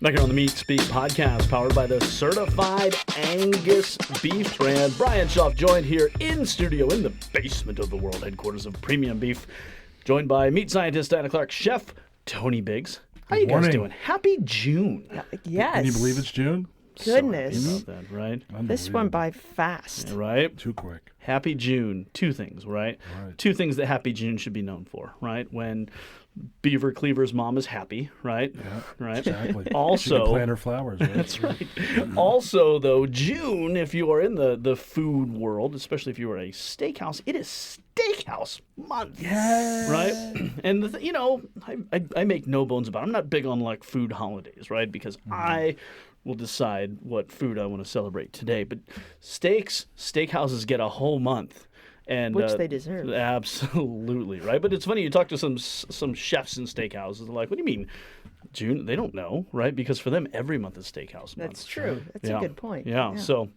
Back here on the Meat Speak podcast, powered by the certified Angus beef brand. Brian Schaaf joined here in studio in the basement of the world headquarters of premium beef. Joined by meat scientist Diana Clark, chef Tony Biggs. How you guys doing? Happy June. Yes. Can you believe it's June? Goodness. So happy about that, right? This went by fast. Yeah, right? Too quick. Happy June. Two things, right? Two things that Happy June should be known for, right? When Beaver Cleaver's mom is happy, right? Yeah, right. exactly. Also, she can plant her flowers, right? That's right. Also, though, June, if you are in the food world, especially if you are a steakhouse, it is Steakhouse Month. Yes. Right? And, I make no bones about it. I'm not big on, like, food holidays, right? Because I will decide what food I want to celebrate today. But steakhouses get a whole month. And, which they deserve. Absolutely, right? But it's funny, you talk to some chefs in steakhouses, they're like, what do you mean June? They don't know, right? Because for them, every month is Steakhouse Month. That's true. That's a good point. Yeah. So,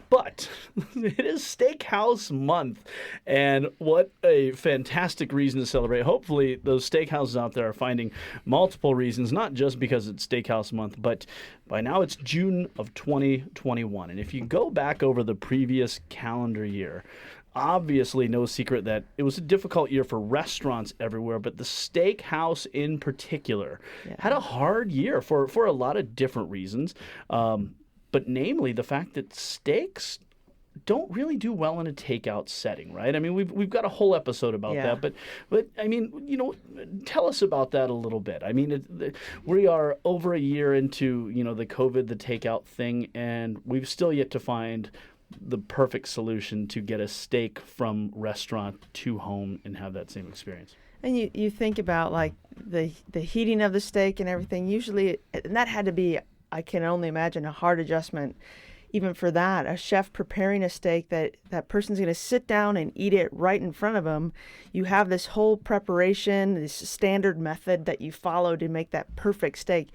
but it is Steakhouse Month, and what a fantastic reason to celebrate. Hopefully, those steakhouses out there are finding multiple reasons, not just because it's Steakhouse Month, but by now it's June of 2021. And if you go back over the previous calendar year, obviously no secret that it was a difficult year for restaurants everywhere, but the steakhouse in particular had a hard year for a lot of different reasons. But namely the fact that steaks don't really do well in a takeout setting, right? I mean, we've got a whole episode about that, but I mean, tell us about that a little bit. I mean, we are over a year into the COVID, the takeout thing, and we've still yet to find the perfect solution to get a steak from restaurant to home and have that same experience. And you think about like the heating of the steak and everything. Usually, and that had to be, I can only imagine, a hard adjustment. Even for that, a chef preparing a steak that person's going to sit down and eat it right in front of them. You have this whole preparation, this standard method that you follow to make that perfect steak.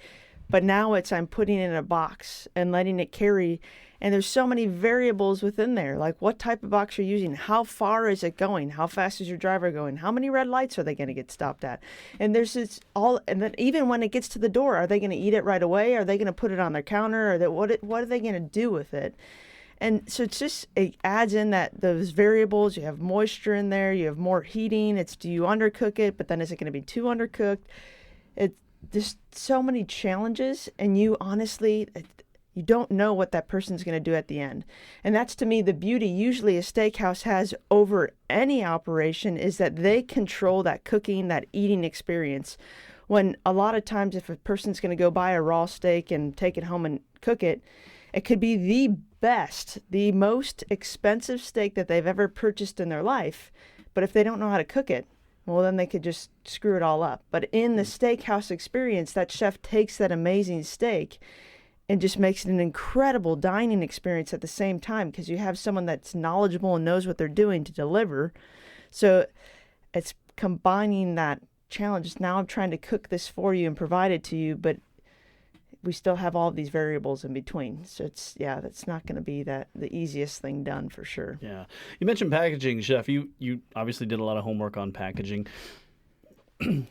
But now I'm putting it in a box and letting it carry. And there's so many variables within there, like what type of box you're using, how far is it going, how fast is your driver going, how many red lights are they going to get stopped at, and there's this all. And then even when it gets to the door, are they going to eat it right away? Are they going to put it on their counter? Or what are they going to do with it? And so it adds in those variables. You have moisture in there, you have more heating. Do you undercook it? But then is it going to be too undercooked? There's so many challenges, and you honestly. You don't know what that person's going to do at the end. And that's, to me, the beauty usually a steakhouse has over any operation is that they control that cooking, that eating experience. When a lot of times if a person's going to go buy a raw steak and take it home and cook it, it could be the best, the most expensive steak that they've ever purchased in their life. But if they don't know how to cook it, well, then they could just screw it all up. But in the steakhouse experience, that chef takes that amazing steak and just makes it an incredible dining experience at the same time, because you have someone that's knowledgeable and knows what they're doing to deliver. So it's combining that challenge. Now I'm trying to cook this for you and provide it to you, but we still have all these variables in between. So that's not going to be the easiest thing done for sure. Yeah. You mentioned packaging, Chef. You obviously did a lot of homework on packaging.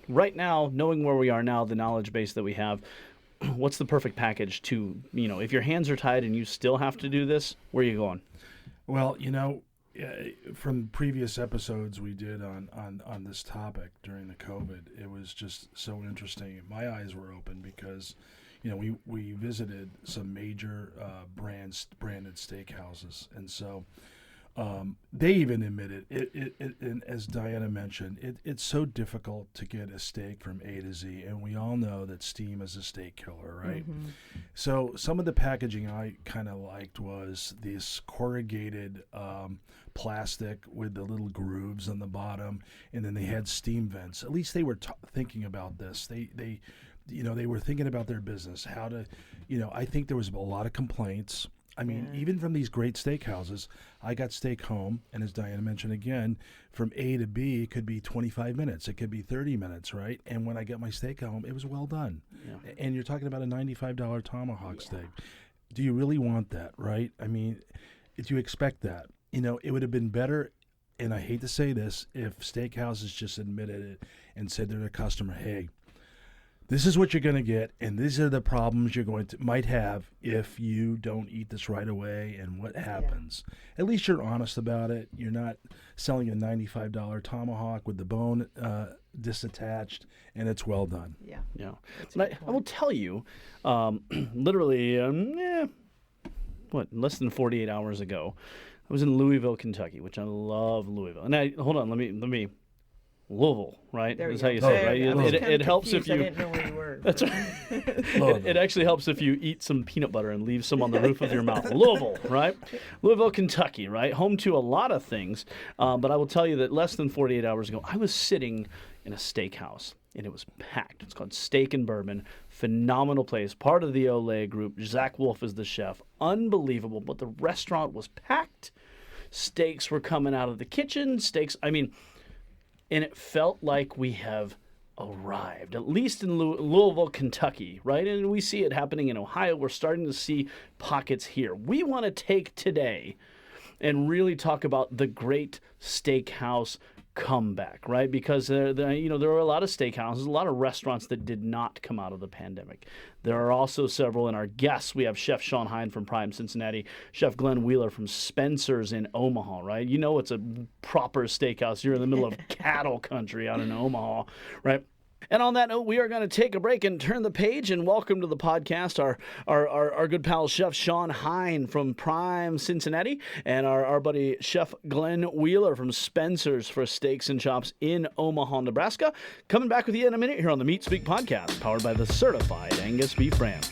Right now, knowing where we are now, the knowledge base that we have, what's the perfect package to, if your hands are tied and you still have to do this, where are you going? Well, from previous episodes we did on this topic during the COVID, it was just so interesting. My eyes were open because, we visited some major branded steakhouses, and so they even admitted it, and as Diana mentioned, it's so difficult to get a steak from A to Z, and we all know that steam is a steak killer, right? Mm-hmm. So some of the packaging I kind of liked was this corrugated plastic with the little grooves on the bottom, and then they had steam vents. At least they were thinking about this. They were thinking about their business, how to, I think there was a lot of complaints. I mean, even from these great steakhouses, I got steak home, and as Diana mentioned again, from A to B, it could be 25 minutes. It could be 30 minutes, right? And when I get my steak home, it was well done. Yeah. And you're talking about a $95 tomahawk steak. Do you really want that, right? I mean, do you expect that? It would have been better, and I hate to say this, if steakhouses just admitted it and said to their customer, hey, This is what you're going to get, and these are the problems you're might have if you don't eat this right away, and what happens. At least you're honest about it. You're not selling a $95 tomahawk with the bone disattached, and it's well done. Yeah. But I will tell you, literally, less than 48 hours ago, I was in Louisville, Kentucky, which I love Louisville. And let me. Louisville, right? There That's you how you go. say it, right? There, It helps if I you. didn't know where you were. That's right. It actually helps if you eat some peanut butter and leave some on the roof of your mouth. Louisville, right? Louisville, Kentucky, right? Home to a lot of things. But I will tell you that less than 48 hours ago, I was sitting in a steakhouse, and it was packed. It's called Steak and Bourbon. Phenomenal place. Part of the Olay group. Zach Wolf is the chef. Unbelievable. But the restaurant was packed. Steaks were coming out of the kitchen. And it felt like we have arrived, at least in Louisville, Kentucky, right? And we see it happening in Ohio. We're starting to see pockets here. We want to take today and really talk about the great steakhouse comeback, right? Because there are a lot of steakhouses, a lot of restaurants that did not come out of the pandemic. There are also several in our guests. We have Chef Shawn Heine from Prime Cincinnati, Chef Glenn Wheeler from Spencer's in Omaha, right? You know it's a proper steakhouse. You're in the middle of cattle country out in Omaha, right? And on that note, we are going to take a break and turn the page and welcome to the podcast our good pal Chef Shawn Heine from Prime Cincinnati and our buddy Chef Glenn Wheeler from Spencer's for Steaks and Chops in Omaha, Nebraska. Coming back with you in a minute here on the Meat Speak podcast, powered by the certified Angus beef brand.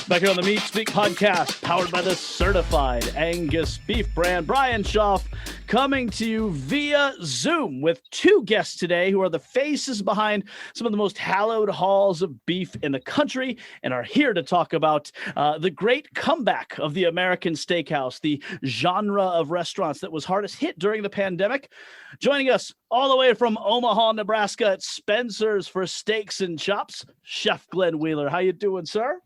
Back here on the Meat Speak podcast, powered by the certified Angus beef brand. Brian Schaaf coming to you via Zoom with two guests today who are the faces behind some of the most hallowed halls of beef in the country and are here to talk about the great comeback of the American steakhouse, the genre of restaurants that was hardest hit during the pandemic. Joining us all the way from Omaha, Nebraska at Spencer's for Steaks and Chops, Chef Glenn Wheeler. How you doing, sir?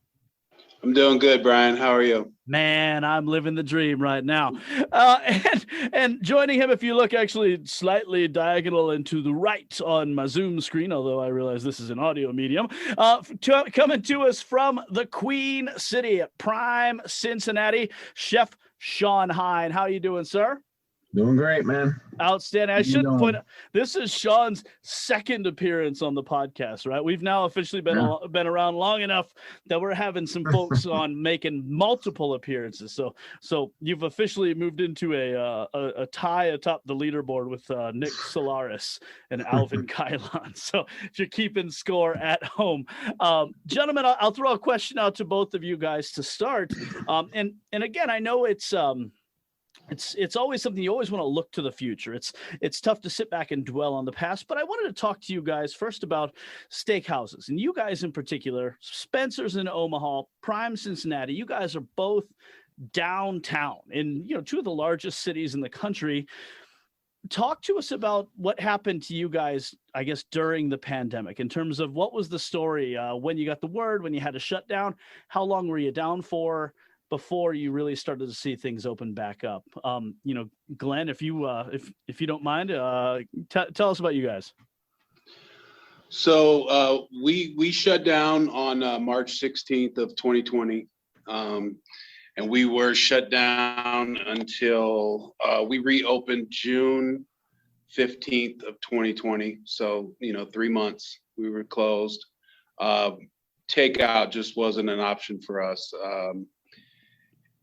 I'm doing good, Brian. How are you? Man, I'm living the dream right now. And joining him, if you look actually slightly diagonal and to the right on my Zoom screen, although I realize this is an audio medium, coming to us from the Queen City at Prime Cincinnati, Chef Shawn Heine. How are you doing, sir? Doing great, man. Outstanding. I should point out, this is Shawn's second appearance on the podcast, right? We've now officially been around long enough that we're having some folks on making multiple appearances. So you've officially moved into a tie atop the leaderboard with Nick Solaris and Alvin Kylon. So if you're keeping score at home, gentlemen, I'll throw a question out to both of you guys to start. And again, I know it's always something you always want to look to the future. It's tough to sit back and dwell on the past, but I wanted to talk to you guys first about steakhouses, and you guys in particular, Spencer's in Omaha, Prime Cincinnati. You guys are both downtown in two of the largest cities in the country. Talk to us about what happened to you guys, I guess, during the pandemic in terms of what was the story when you got the word, when you had to shut down, how long were you down for before you really started to see things open back up? Glenn, if you don't mind, tell us about you guys. So we shut down on March 16th of 2020, and we were shut down until we reopened June 15th of 2020. So 3 months we were closed. Takeout just wasn't an option for us.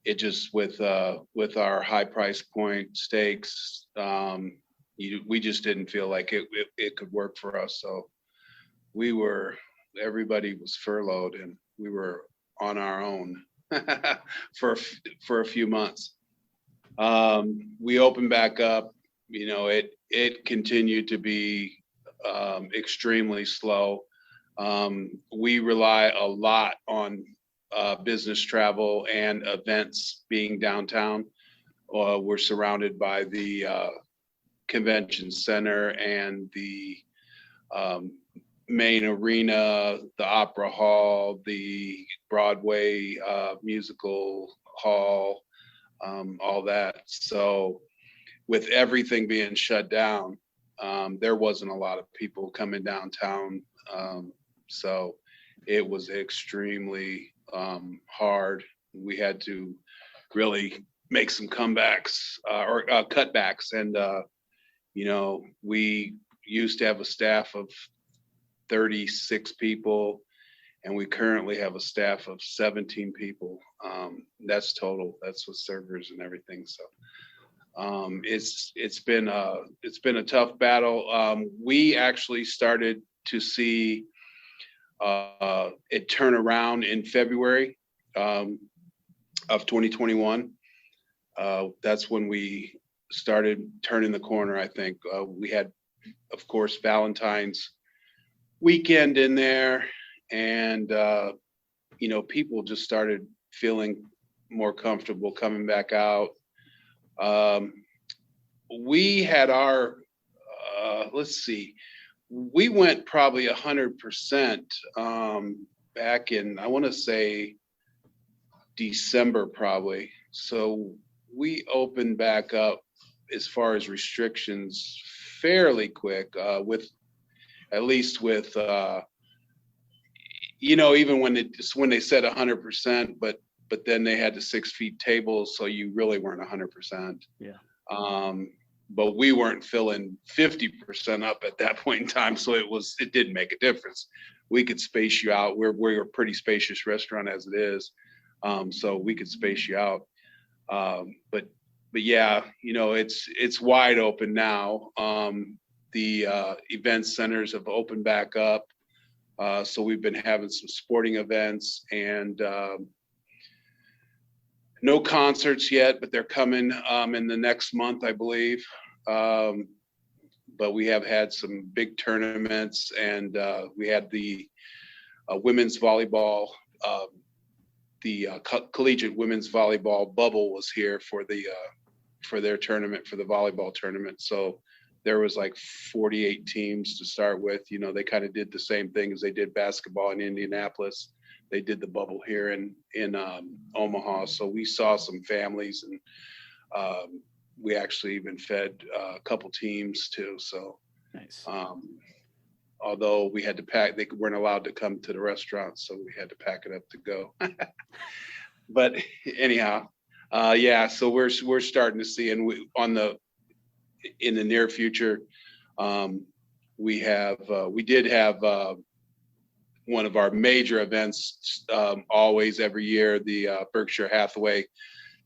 It just with our high price point steaks, we just didn't feel like it could work for us. So everybody was furloughed and we were on our own for a few months. We opened back up. It continued to be extremely slow. We rely a lot on business travel and events being downtown. We're surrounded by the convention center and the main arena, the opera hall, the Broadway musical hall, all that. So with everything being shut down, there wasn't a lot of people coming downtown. So it was extremely hard. We had to really make some comebacks or cutbacks. And, we used to have a staff of 36 people, and we currently have a staff of 17 people. That's total. That's with servers and everything. So it's been a tough battle. We actually started to see it turn around in February of 2021. That's when we started turning the corner. I think we had, of course, Valentine's weekend in there, and people just started feeling more comfortable coming back out. We had our we went probably 100% back in, I want to say, December probably. So we opened back up as far as restrictions fairly quick, with even when they said 100%, but then they had the 6 feet tables, so you really weren't 100%. Yeah. But we weren't filling 50% up at that point in time, so it didn't make a difference. We could space you out. We're a pretty spacious restaurant as it is, so we could space you out. But yeah, it's wide open now. The event centers have opened back up, so we've been having some sporting events, and no concerts yet, but they're coming in the next month, I believe. But we have had some big tournaments, and we had the women's volleyball, the collegiate women's volleyball bubble was here for their tournament, for the volleyball tournament. So there was like 48 teams to start with. They kind of did the same thing as they did basketball in Indianapolis. They did the bubble here in Omaha. So we saw some families, and we actually even fed a couple teams too. So Nice. Although we had to pack, they weren't allowed to come to the restaurant, so we had to pack it up to go. But anyhow, yeah. So we're starting to see, and in the near future, we did have one of our major events always every year. The Berkshire Hathaway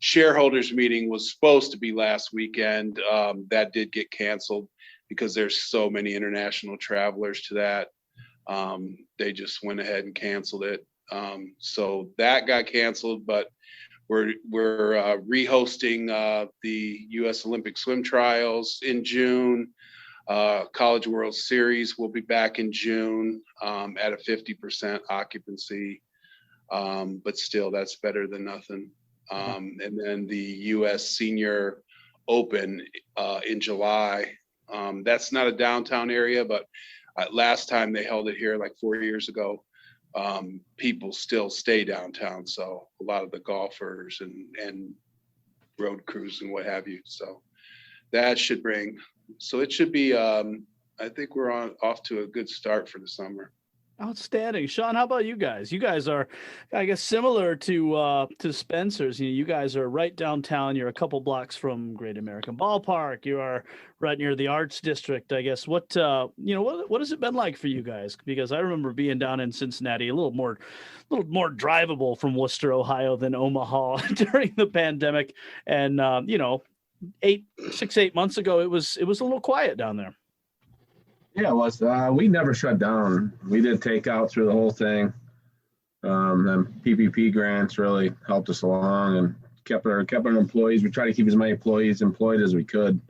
shareholders meeting was supposed to be last weekend. That did get canceled because there's so many international travelers to that. They just went ahead and canceled it. So that got canceled, but we're rehosting the U.S. Olympic swim trials in June. College World Series will be back in June at a 50% occupancy, but still that's better than nothing. And then the U.S. Senior Open in July. That's not a downtown area, but last time they held it here like 4 years ago, people still stay downtown. So a lot of the golfers and road crews and what have you. So that should bring. So it should be. I think we're off to a good start for the summer. Outstanding. Shawn, how about you guys? You guys are, I guess, similar to Spencer's. You guys are right downtown. You're a couple blocks from Great American Ballpark. You are right near the Arts District. I guess what has it been like for you guys? Because I remember being down in Cincinnati, a little more drivable from Worcester, Ohio, than Omaha during the pandemic. And 8 months ago, it was a little quiet down there. Yeah, it was. We never shut down. We did takeout through the whole thing. And PPP grants really helped us along and kept our employees. We tried to keep as many employees employed as we could.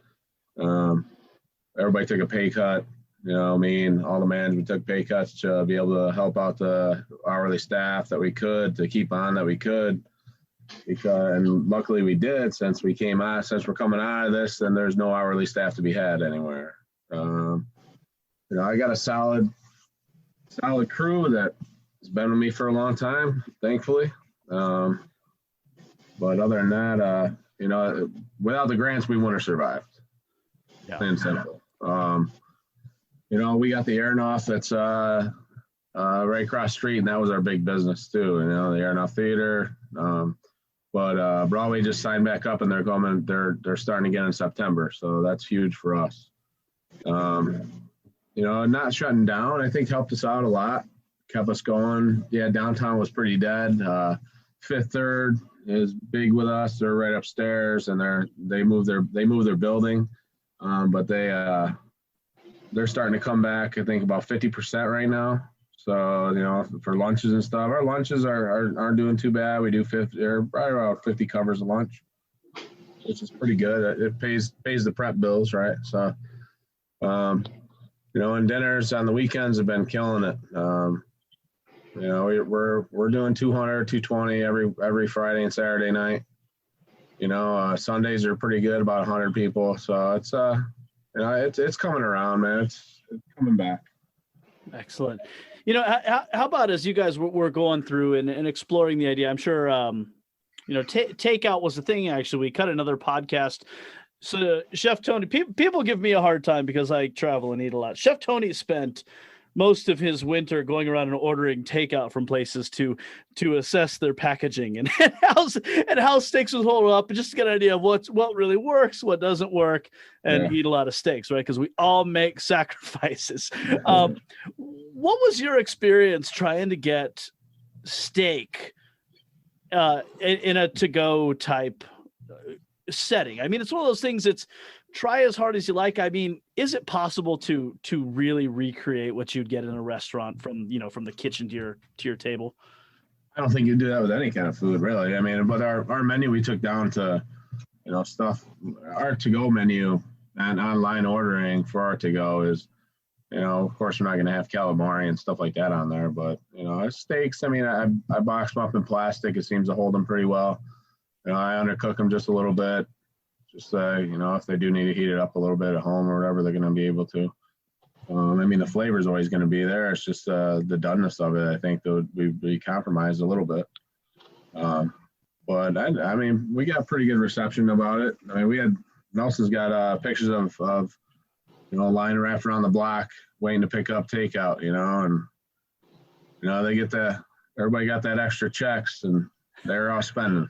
Everybody took a pay cut. Me and all the management took pay cuts to be able to help out the hourly staff that we could, to keep on that we could. And luckily we did, since we're coming out of this, then there's no hourly staff to be had anywhere. I got a solid crew that has been with me for a long time, thankfully. But other than that, without the grants, we wouldn't have survived. Yeah. Plain and simple. We got the Aeronaut that's right across the street, and that was our big business too. The Aeronaut Theater. But Broadway just signed back up, and they're starting again in September, so that's huge for us. Not shutting down, I think, helped us out a lot, kept us going. Yeah, downtown was pretty dead. Fifth Third is big with us. They're right upstairs, and they moved their building, but they're starting to come back. I think about 50% right now. So for lunches and stuff, our lunches aren't doing too bad. We do 50 or right about 50 covers a lunch, which is pretty good. It pays the prep bills, right? So, and dinners on the weekends have been killing it. We're doing 200, 220 every Friday and Saturday night. Sundays are pretty good, about 100 people. So it's it's coming around, man. It's coming back. Excellent. How about as you guys were going through and exploring the idea? I'm sure takeout was the thing. Actually, we cut another podcast. So Chef Tony, people give me a hard time because I travel and eat a lot. Chef Tony spent most of his winter going around and ordering takeout from places to assess their packaging and how steaks would hold up, and just to get an idea of what really works, what doesn't work, and eat a lot of steaks, right? Because we all make sacrifices. What was your experience trying to get steak in a to-go type setting? I mean, it's one of those things. It's try as hard as you like. I mean, is it possible to really recreate what you'd get in a restaurant from the kitchen to your table? I don't think you do that with any kind of food, really. I mean, but our menu we took down to, stuff. Our to-go menu and online ordering for our to-go is, of course, we're not going to have calamari and stuff like that on there, but steaks. I mean, I box them up in plastic. It seems to hold them pretty well. I undercook them just a little bit. Just if they do need to heat it up a little bit at home or whatever, they're going to be able to. The flavor is always going to be there. It's just the doneness of it. I think that we compromised a little bit. But we got pretty good reception about it. I mean, we had Nelson's got pictures of line wrapped around the block waiting to pick up takeout. They get everybody got that extra checks and they're all spending.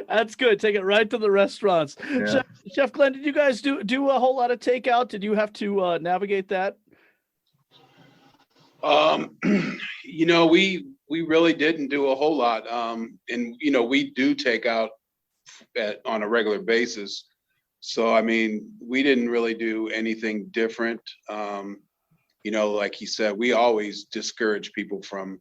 That's good. Take it right to the restaurants. Yeah. Chef Glenn, did you guys do a whole lot of takeout? Did you have to navigate that? We really didn't do a whole lot. And we do take out on a regular basis. So I mean, we didn't really do anything different. Like he said, we always discourage people from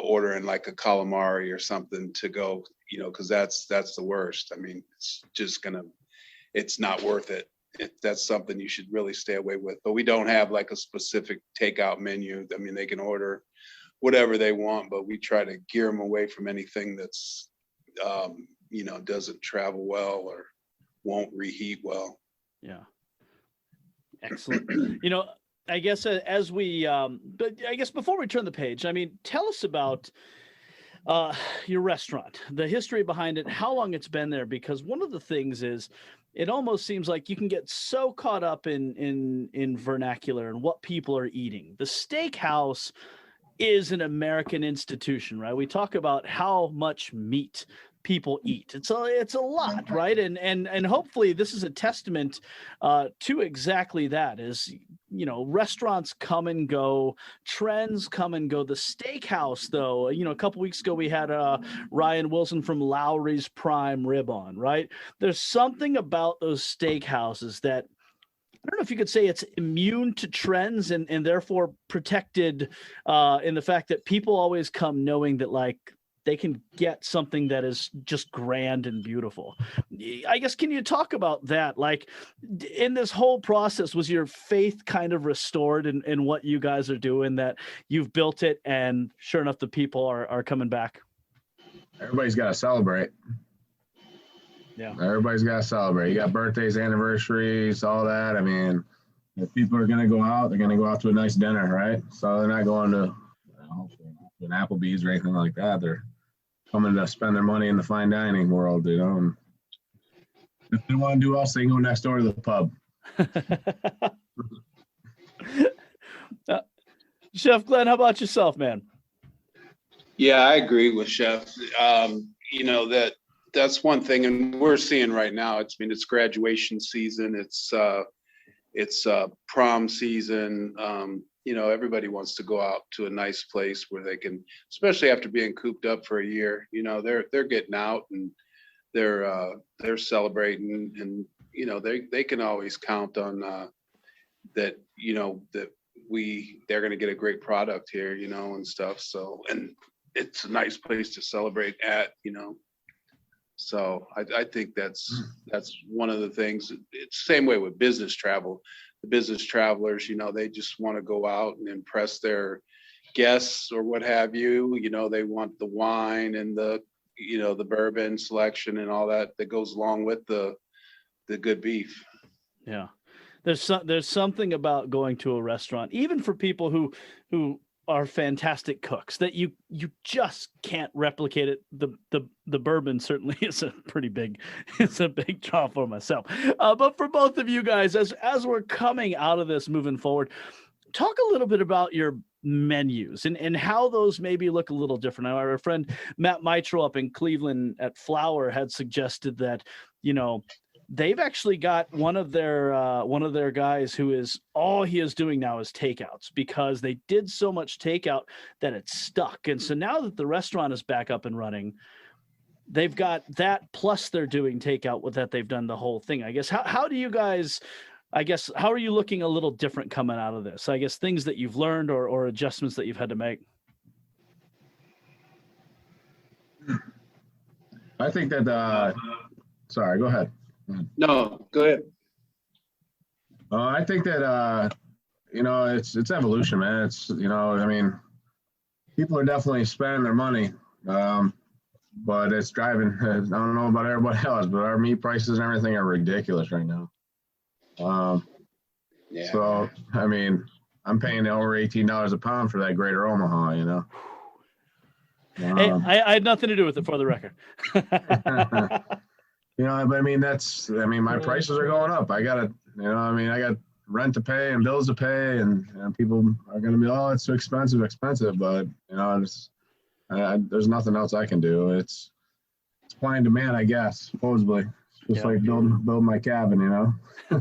ordering like a calamari or something to go, because that's the worst. I mean, it's not worth it. That's something you should really stay away with. But we don't have like a specific takeout menu. I mean, they can order whatever they want, but we try to gear them away from anything that's, doesn't travel well or won't reheat well. Yeah. Excellent. I guess as we, but I guess before we turn the page, I mean, tell us about your restaurant, the history behind it, how long it's been there, because one of the things is it almost seems like you can get so caught up in vernacular and what people are eating. The Steakhouse is an American institution, right? We talk about how much meat people eat. It's a lot, right? And hopefully this is a testament to exactly that. Is restaurants come and go, trends come and go. The Steakhouse, though, a couple weeks ago we had Ryan Wilson from Lowry's Prime Rib on, right? There's something about those steakhouses that I don't know if you could say it's immune to trends and therefore protected in the fact that people always come knowing that like they can get something that is just grand and beautiful. I guess, can you talk about that? Like in this whole process, was your faith kind of restored in what you guys are doing, that you've built it and sure enough, the people are coming back? Everybody's got to celebrate. Yeah. Everybody's got to celebrate. You got birthdays, anniversaries, all that. I mean, if people are going to go out, they're going to go out to a nice dinner, right? So they're not going to an Applebee's or anything like that. They're coming to spend their money in the fine dining world, and If they want to do us, they can go next door to the pub. Chef Glenn, how about yourself, man? Yeah, I agree with Chef. You know, that's one thing, and we're seeing right now. It's graduation season. It's prom season. You know, everybody wants to go out to a nice place where they can, especially after being cooped up for a year. You know, they're getting out and they're celebrating, and you know, they can always count on that. You know, that they're going to get a great product here. You know, and stuff. So, and it's a nice place to celebrate at. You know. So I think that's one of the things. It's the same way with business travel. The business travelers, you know, they just want to go out and impress their guests or what have you. You know, they want the wine and the bourbon selection and all that goes along with the good beef. Yeah. There's something about going to a restaurant, even for people who are fantastic cooks, that you just can't replicate it. The bourbon certainly is a big draw for myself. But for both of you guys, as we're coming out of this, moving forward, talk a little bit about your menus and how those maybe look a little different. Our friend Matt Mitchell up in Cleveland at Flower had suggested that, you know, they've actually got one of their guys who is all he is doing now is takeouts, because they did so much takeout that it's stuck. And so now that the restaurant is back up and running, they've got that, plus they're doing takeout with that. They've done the whole thing. I guess, how do you guys, how are you looking a little different coming out of this? I guess things that you've learned or adjustments that you've had to make. I think that, sorry, go ahead. No, go ahead. I think that, you know, it's evolution, man. It's, you know, I mean, people are definitely spending their money, but it's driving, I don't know about everybody else, but our meat prices and everything are ridiculous right now. Yeah. So, I mean, I'm paying over $18 a pound for that Greater Omaha, you know. Hey, I had nothing to do with it, for the record. You know, but I mean, my prices are going up. I got rent to pay and bills to pay, and people are going to be, oh, it's too expensive. But, you know, there's nothing else I can do. It's supply and demand, I guess, supposedly. Just like building my cabin, you know. I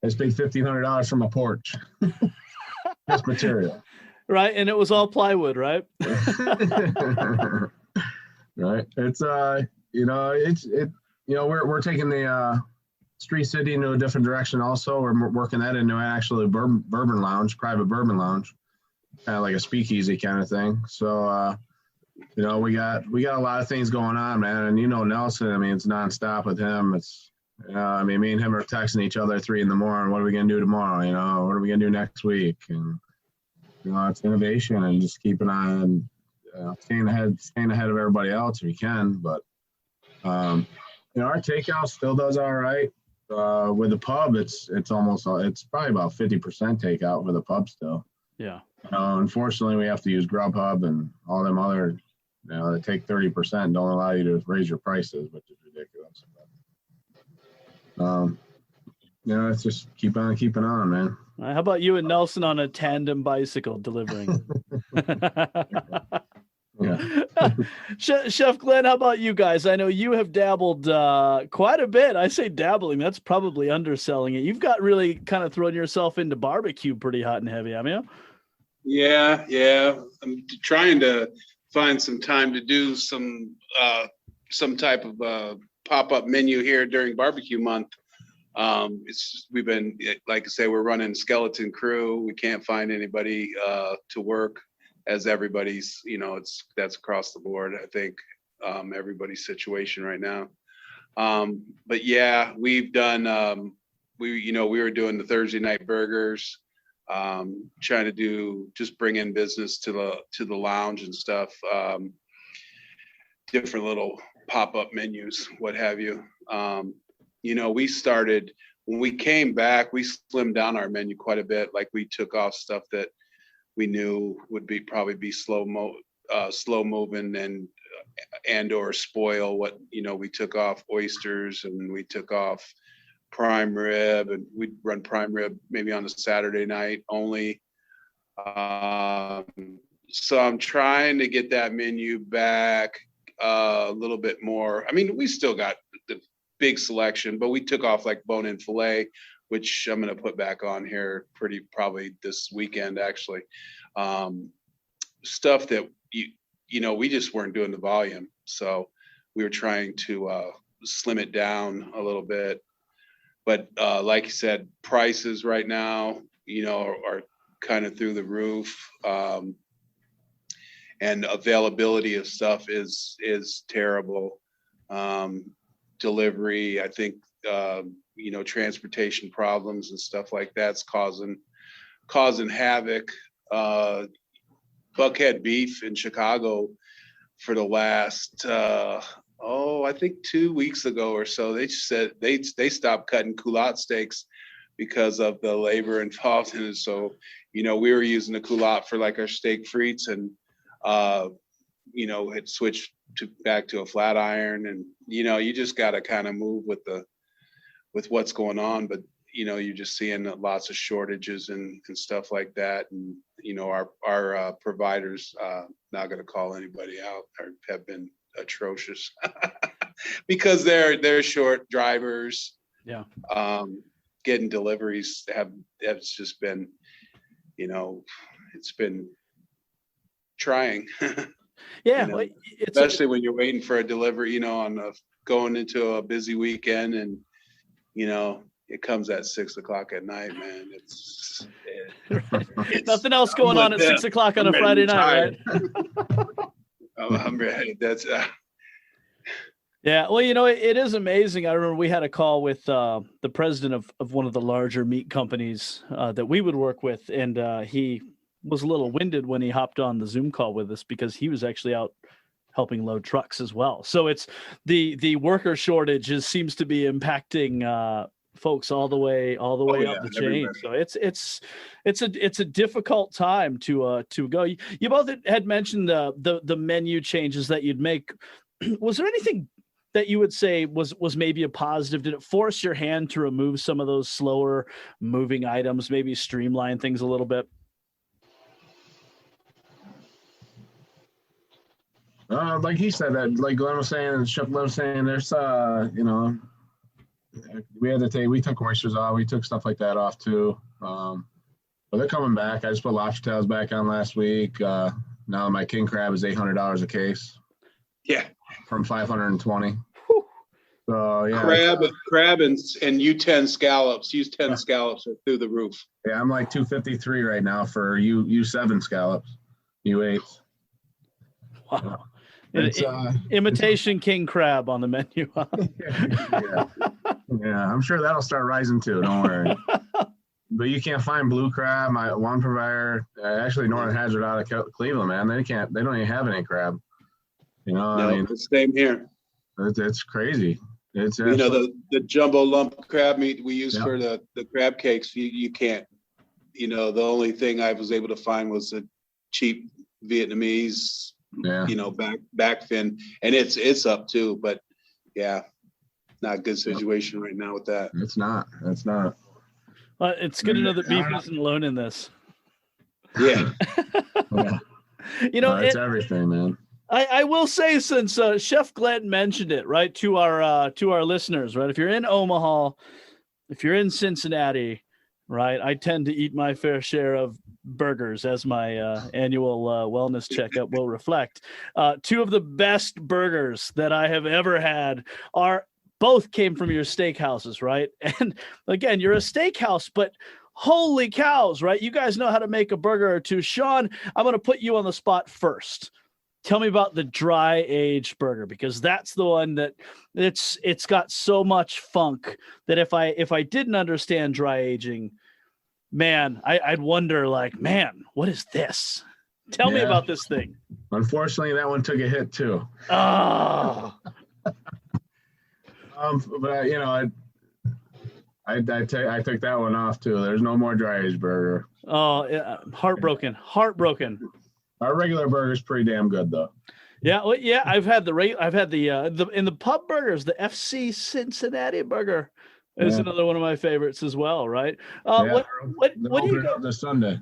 just paid $1,500 for my porch. Just material. Right, and it was all plywood, right? Right. It's you know, we're taking the Street City into a different direction also. We're working that into actually a bourbon lounge, private bourbon lounge, kind of like a speakeasy kind of thing. So, you know, we got a lot of things going on, man. And, you know, Nelson, I mean, it's nonstop with him. It's, you know, I mean, me and him are texting each other at 3 a.m. What are we going to do tomorrow? You know, what are we going to do next week? And, you know, it's innovation and just keeping on, staying ahead of everybody else if you can. But, you know, our takeout still does all right. With the pub, it's probably about 50% takeout with the pub still. Yeah. Unfortunately, we have to use Grubhub and all them other, you know, they take 30% and don't allow you to raise your prices, which is ridiculous. But, you know, it's just keep on keeping on, man. How about you and Nelson on a tandem bicycle delivering? Yeah. Chef Glenn, how about you guys? I know you have dabbled quite a bit. I say dabbling, that's probably underselling it. You've got really kind of thrown yourself into barbecue pretty hot and heavy, haven't you? Yeah. I'm trying to find some time to do some type of pop-up menu here during barbecue month. We've been, like I say, we're running skeleton crew. We can't find anybody to work, as everybody's, you know, that's across the board. I think everybody's situation right now. But yeah, we've done. We were doing the Thursday night burgers, trying to just bring in business to the lounge and stuff. Different little pop-up menus, what have you. You know, we started when we came back. We slimmed down our menu quite a bit. Like, we took off stuff that we knew would probably be slow moving, and and or spoil what, we took off oysters and we took off prime rib, and we'd run prime rib maybe on a Saturday night only. So I'm trying to get that menu back a little bit more. I mean, we still got the big selection, but we took off like bone-in filet, which I'm going to put back on here probably this weekend, actually. Stuff that, we just weren't doing the volume. So we were trying to slim it down a little bit. But like you said, prices right now, are kind of through the roof. And availability of stuff is terrible. Delivery, I think, transportation problems and stuff like that's causing havoc. Buckhead Beef in Chicago for the last, I think 2 weeks ago or so, they said they stopped cutting culotte steaks because of the labor involved in it. So, we were using the culotte for like our steak frites, and had switched back to a flat iron, and you just got to kind of move with what's going on. But you're just seeing lots of shortages and stuff like that, and our providers, not going to call anybody out, have been atrocious because they're short drivers. Yeah. Getting deliveries have just been, it's been trying. Yeah, especially when you're waiting for a delivery, going into a busy weekend, and it comes at 6 o'clock at night, man. It's nothing else going on at 6 o'clock on a Friday night, right? I'm ready. That's yeah. Well, it is amazing. I remember we had a call with the president of one of the larger meat companies that we would work with, and he was a little winded when he hopped on the Zoom call with us because he was actually out helping load trucks as well. So it's the worker shortage seems to be impacting folks all the way up the chain. Everybody. So it's a difficult time to go. You both had mentioned the menu changes that you'd make. Was there anything that you would say was maybe a positive? Did it force your hand to remove some of those slower moving items, maybe streamline things a little bit? Like he said, that like Glenn was saying and Chef Glenn was saying, there's we took oysters off, we took stuff like that off too. But they're coming back. I just put lobster tails back on last week. Now my king crab is $800 a case. Yeah. From 520. So yeah. Crab and U10 scallops. Use 10 scallops are through the roof. Yeah, I'm like 253 right now for U7 scallops, U8s. Wow. Imitation king crab on the menu. Yeah, I'm sure that'll start rising too. Don't worry. But you can't find blue crab. My one provider, actually Northern Hazard out of Cleveland, man. They don't even have any crab. No, I mean, it's the same here. It's crazy. It's the jumbo lump crab meat we use for the crab cakes. You can't. The only thing I was able to find was a cheap Vietnamese. Yeah. Back fin, and it's up too, but yeah, not a good situation right now with that. It's not. It's good to know that beef isn't alone in this. Yeah. It's everything, man. I will say, since Chef Glenn mentioned it, right, to our listeners, right, if you're in Omaha, if you're in Cincinnati, right, I tend to eat my fair share of burgers, as my annual wellness checkup will reflect. Two of the best burgers that I have ever had both came from your steakhouses, right? And again, you're a steakhouse, but holy cows, right? You guys know how to make a burger or two. Shawn, I'm going to put you on the spot first. Tell me about the dry aged burger, because that's the one that it's got so much funk that if I didn't understand dry aging, man, I'd wonder, like, man, what is this? Tell me about this thing. Unfortunately, that one took a hit too. Oh. But I took that one off too. There's no more dry aged burger. Oh, yeah. Heartbroken. Our regular burger is pretty damn good though. Yeah, well, yeah. I've had the in the pub burgers. The FC Cincinnati burger is Yeah, another one of my favorites as well. Right? yeah. They're What do you opening go? up this Sunday.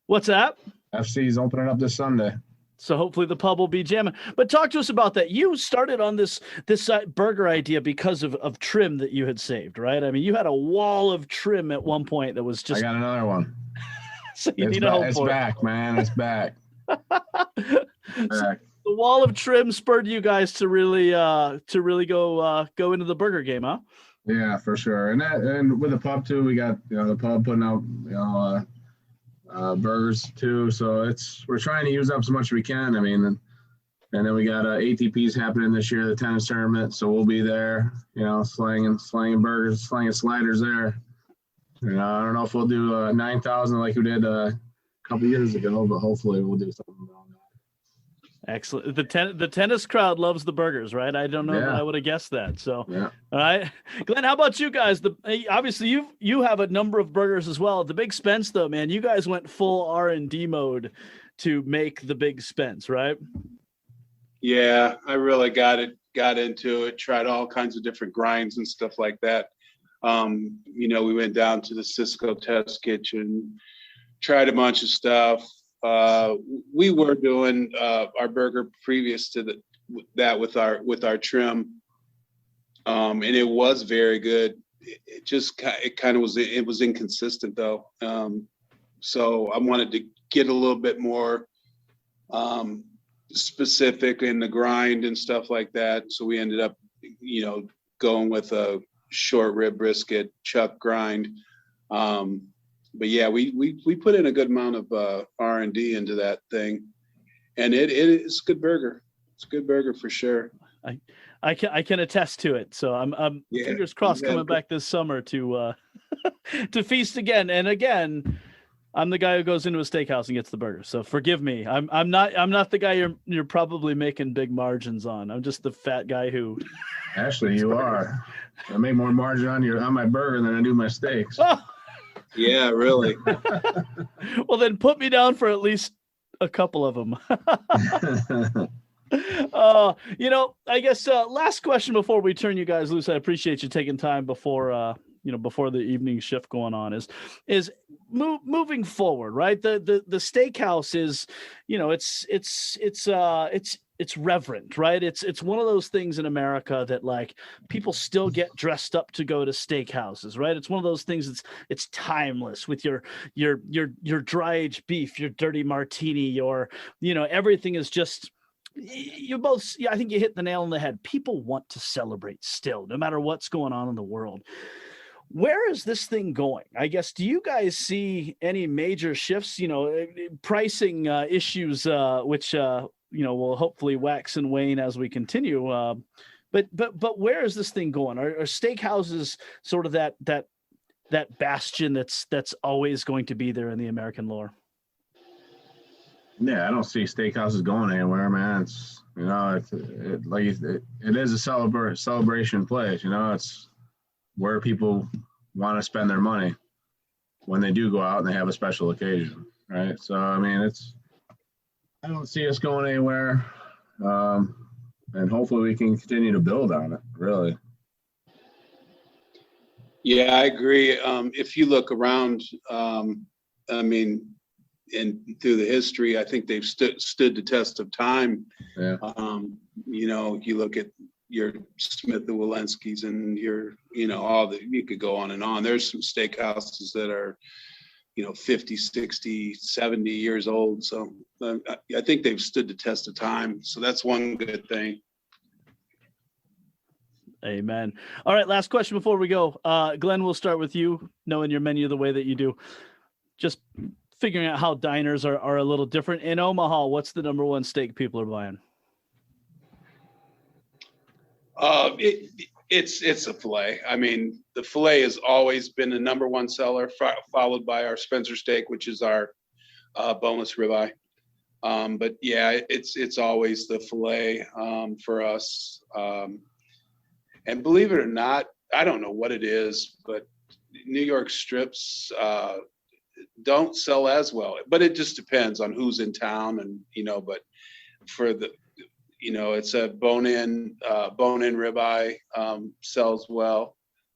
What's that? FC's opening up this Sunday. So hopefully the pub will be jamming. But talk to us about that. You started on this burger idea because of trim that you had saved, right? I mean, you had a wall of trim at one point that was I just got another one. so you need a home It's for back, man. It's back. it. So Back. the wall of trim spurred you guys to really go into the burger game, huh? Yeah, for sure. And with the pub too, we got the pub putting out burgers too. So we're trying to use up as much as we can. I mean, and then we got ATPs happening this year, the tennis tournament. So we'll be there, slanging burgers, slanging sliders there. I don't know if we'll do 9,000 like we did a couple years ago, but hopefully we'll do something around that. Excellent. The tennis crowd loves the burgers, right? I don't know that I would have guessed that. So, Yeah. All right, Glenn, how about you guys? Obviously you have a number of burgers as well. The Big Spence, though, man, you guys went full R&D mode to make the Big Spence, right? Yeah, I really got into it, tried all kinds of different grinds and stuff like that. We went down to the Cisco test kitchen, tried a bunch of stuff. We were doing our burger previous to that with our trim, and it was very good. It was inconsistent though. So I wanted to get a little bit more specific in the grind and stuff like that. So we ended up, going with a short rib brisket chuck grind. But yeah, we put in a good amount of R&D into that thing, and it's a good burger. It's a good burger for sure. I can attest to it. So I'm fingers crossed coming back this summer to to feast again. And again, I'm the guy who goes into a steakhouse and gets the burger. So forgive me. I'm not the guy you're probably making big margins on. I'm just the fat guy who. Actually, you are. I make more margin on my burger than I do my steaks. Oh! Yeah, really. Well, then put me down for at least a couple of them. I guess last question before we turn you guys loose. I appreciate you taking time before the evening shift going on is moving forward, right? The steakhouse is, it's reverent, right? It's one of those things in America that like people still get dressed up to go to steakhouses, right? It's one of those things it's timeless with your dry aged beef, your dirty martini, everything is just. I think you hit the nail on the head. People want to celebrate still, no matter what's going on in the world. Where is this thing going? I guess, do you guys see any major shifts, pricing issues, which, will hopefully wax and wane as we continue. But where is this thing going? Are steakhouses sort of that bastion that's always going to be there in the American lore? Yeah, I don't see steakhouses going anywhere, man. It's it is a celebration place. It's where people want to spend their money when they do go out and they have a special occasion, right? So I mean, I don't see us going anywhere, and hopefully we can continue to build on it. Really. Yeah, I agree. If you look around, and through the history, I think they've stood the test of time. Yeah. You look at your Smith and Wolenskis and you could go on and on. There's some steakhouses that are, 50, 60, 70 years old. So I think they've stood the test of time. So that's one good thing. Amen. All right. Last question before we go. Glenn, we'll start with you, knowing your menu the way that you do. Just figuring out how diners are a little different. In Omaha, what's the number one steak people are buying? It's a filet. I mean, the filet has always been the number one seller, followed by our Spencer steak, which is our boneless ribeye. But yeah, it's always the filet for us. And believe it or not, I don't know what it is, but New York strips don't sell as well. But it just depends on who's in town, and but for It's a bone-in ribeye, sells well.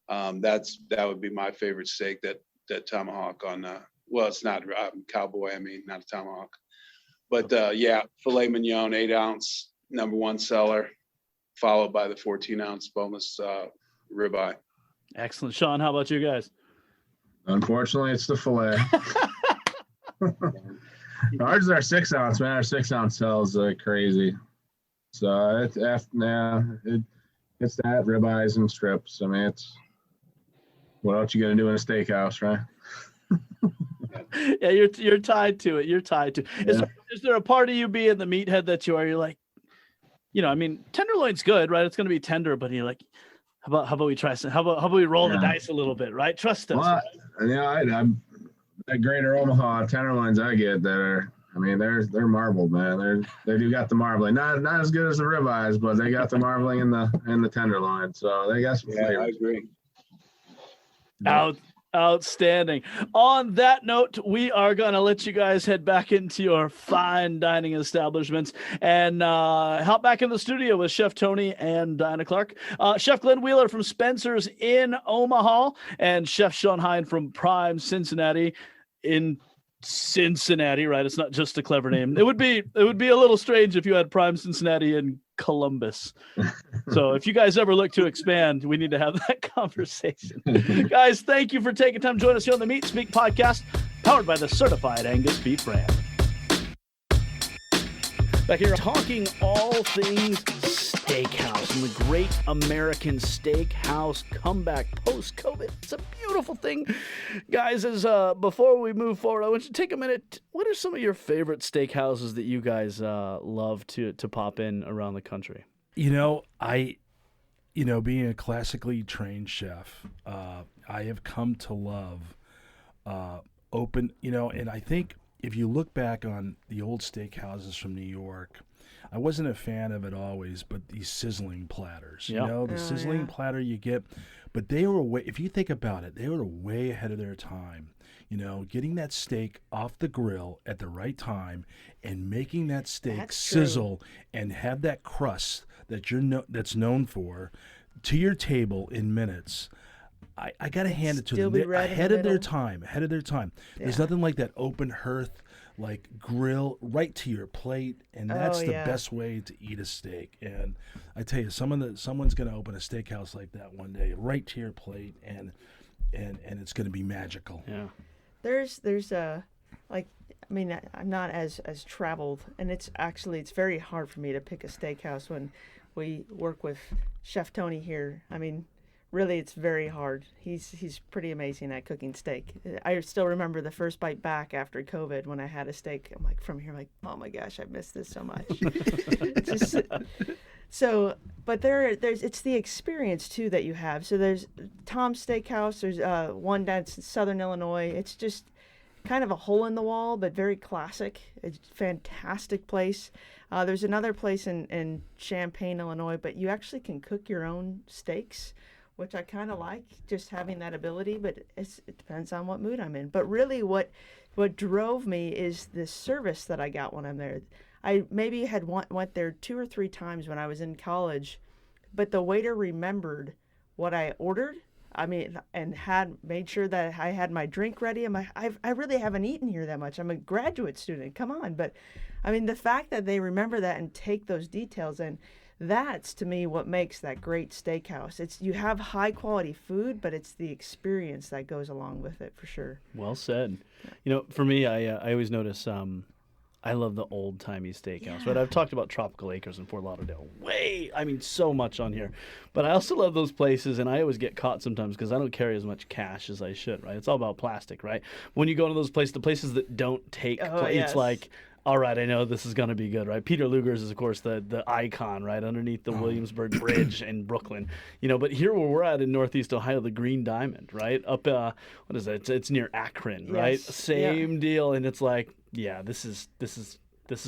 That would be my favorite steak, that tomahawk on, well, it's not cowboy, not a tomahawk. But filet mignon, 8-ounce, #1 seller, followed by the 14-ounce boneless ribeye. Excellent. Shawn, how about you guys? Unfortunately, it's the filet. Ours is our 6-ounce, man. Our 6-ounce sells crazy. So it's that ribeyes and strips. It's what else you gonna do in a steakhouse, right? Yeah, you're tied to it. You're tied to it. Yeah. Is there a part of you being the meathead that you're like, tenderloin's good, right? It's gonna be tender, but you're like, how about we try some? How about we roll the dice a little bit, right? Trust us. Well, I'm that greater Omaha tenderloins I get that are, they're marbled, man. They do got the marbling. Not as good as the ribeyes, but they got the marbling in the tenderloin. So they got some flavor. I agree. Outstanding. On that note, we are going to let you guys head back into your fine dining establishments and hop back in the studio with Chef Tony and Diana Clark. Chef Glenn Wheeler from Spencer's in Omaha and Chef Shawn Heine from Prime Cincinnati in Cincinnati, right? It's not just a clever name. It would be a little strange if you had Prime Cincinnati in Columbus. So if you guys ever look to expand, we need to have that conversation. Guys, thank you for taking time to join us here on the Meat Speak podcast, powered by the certified Angus beef brand. Back here talking all things steakhouse and the great American steakhouse comeback post-COVID. It's a beautiful thing. Guys, before we move forward, I want you to take a minute. What are some of your favorite steakhouses that you guys love to pop in around the country? Being a classically trained chef, I have come to love and I think if you look back on the old steakhouses from New York, I wasn't a fan of it always, but these sizzling platters, sizzling platter you get, but they were if you think about it, they were way ahead of their time. Getting that steak off the grill at the right time and making that steak sizzle and have that crust that that's known for to your table in minutes. I got to hand it to them. Ahead of their time. There's nothing like that open hearth, like grill right to your plate, and that's the best way to eat a steak. And I tell you, someone's going to open a steakhouse like that one day, right to your plate, and it's going to be magical. Yeah. There's I'm not as traveled, and it's very hard for me to pick a steakhouse when we work with Chef Tony here. Really, it's very hard. He's pretty amazing at cooking steak. I still remember the first bite back after COVID when I had a steak. I'm like, from here, I'm like, oh my gosh, I missed this so much. But it's the experience too that you have. So there's Tom's Steakhouse. There's one that's in Southern Illinois. It's just kind of a hole in the wall, but very classic. It's a fantastic place. There's another place in Champaign, Illinois, but you actually can cook your own steaks, which I kind of like, just having that ability, but it depends on what mood I'm in. But really what drove me is the service that I got when I'm there. I maybe had went there 2 or 3 times when I was in college, but the waiter remembered what I ordered, and had made sure that I had my drink ready. I really haven't eaten here that much. I'm a graduate student, come on. But the fact that they remember that and take those details in, that's to me what makes that great steakhouse. It's you have high quality food, but it's the experience that goes along with it for sure. Well said. For me, I always notice I love the old timey steakhouse. Right, I've talked about Tropical Acres in Fort Lauderdale. So much on here, but I also love those places, and I always get caught sometimes because I don't carry as much cash as I should. Right, it's all about plastic. Right, when you go to those places, the places that don't take, it's like, all right, I know this is going to be good, right? Peter Luger's is, of course, the icon, right, underneath the Williamsburg Bridge in Brooklyn. But here where we're at in Northeast Ohio, the Green Diamond, right? Up, what is that? It's near Akron, right? Same deal. And it's like, this is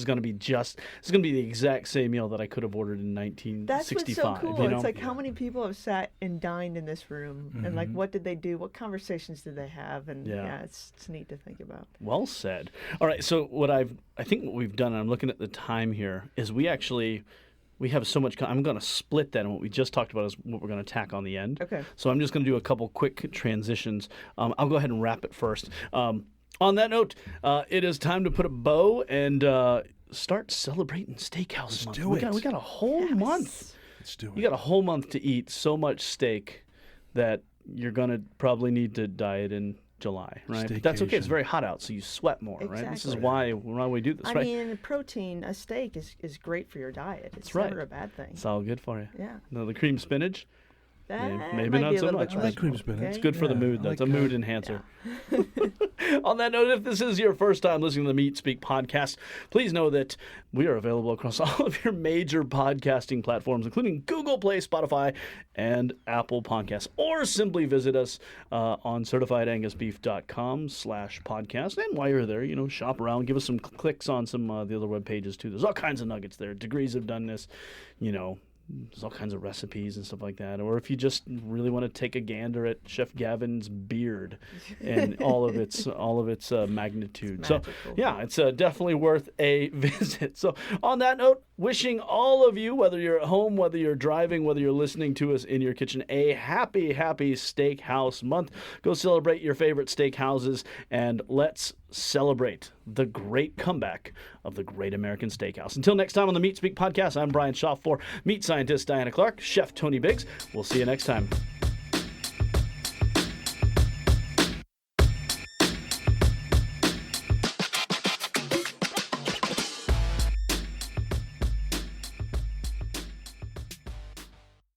going to be the exact same meal that I could have ordered in 1965. That's what's so cool. It's like how many people have sat and dined in this room, and like what did they do? What conversations did they have? And it's neat to think about. Well said. All right, so what I think what we've done, and I'm looking at the time here, is we actually we have so much. I'm going to split that, and what we just talked about is what we're going to tack on the end. Okay. So I'm just going to do a couple quick transitions. I'll go ahead and wrap it first. On that note, it is time to put a bow and start celebrating Steakhouse Month. do we it. got a whole month. Let's do You it. got a whole month to eat so much steak that you're going to probably need to diet in July, right? But that's okay. It's Staycation. very hot out, so you sweat more, right? This is Exactly. why we do this, I right? mean, protein, a steak is great for your diet. It's right. never a bad thing. It's all good for you. Yeah. No, the cream spinach, That maybe might not be a so little much. bit I like cream questionable, spinach. okay? it's good for the Yeah, mood. I That's like a mood that. enhancer. On that note, if this is your first time listening to the Meat Speak podcast, please know that we are available across all of your major podcasting platforms, including Google Play, Spotify, and Apple Podcasts. Or simply visit us on certifiedangusbeef.com/podcast. And while you're there, shop around, give us some clicks on some of the other web pages too. There's all kinds of nuggets there, degrees of doneness, there's all kinds of recipes and stuff like that. Or if you just really want to take a gander at Chef Gavin's beard and all of its magnitude. So, magical. yeah, it's definitely worth a visit. So, on that note, wishing all of you, whether you're at home, whether you're driving, whether you're listening to us in your kitchen, a happy, happy Steakhouse Month. Go celebrate your favorite steakhouses, and let's celebrate the great comeback of the Great American Steakhouse. Until next time on the Meat Speak podcast, I'm Brian Shaw for meat scientist Diana Clark, Chef Tony Biggs. We'll see you next time.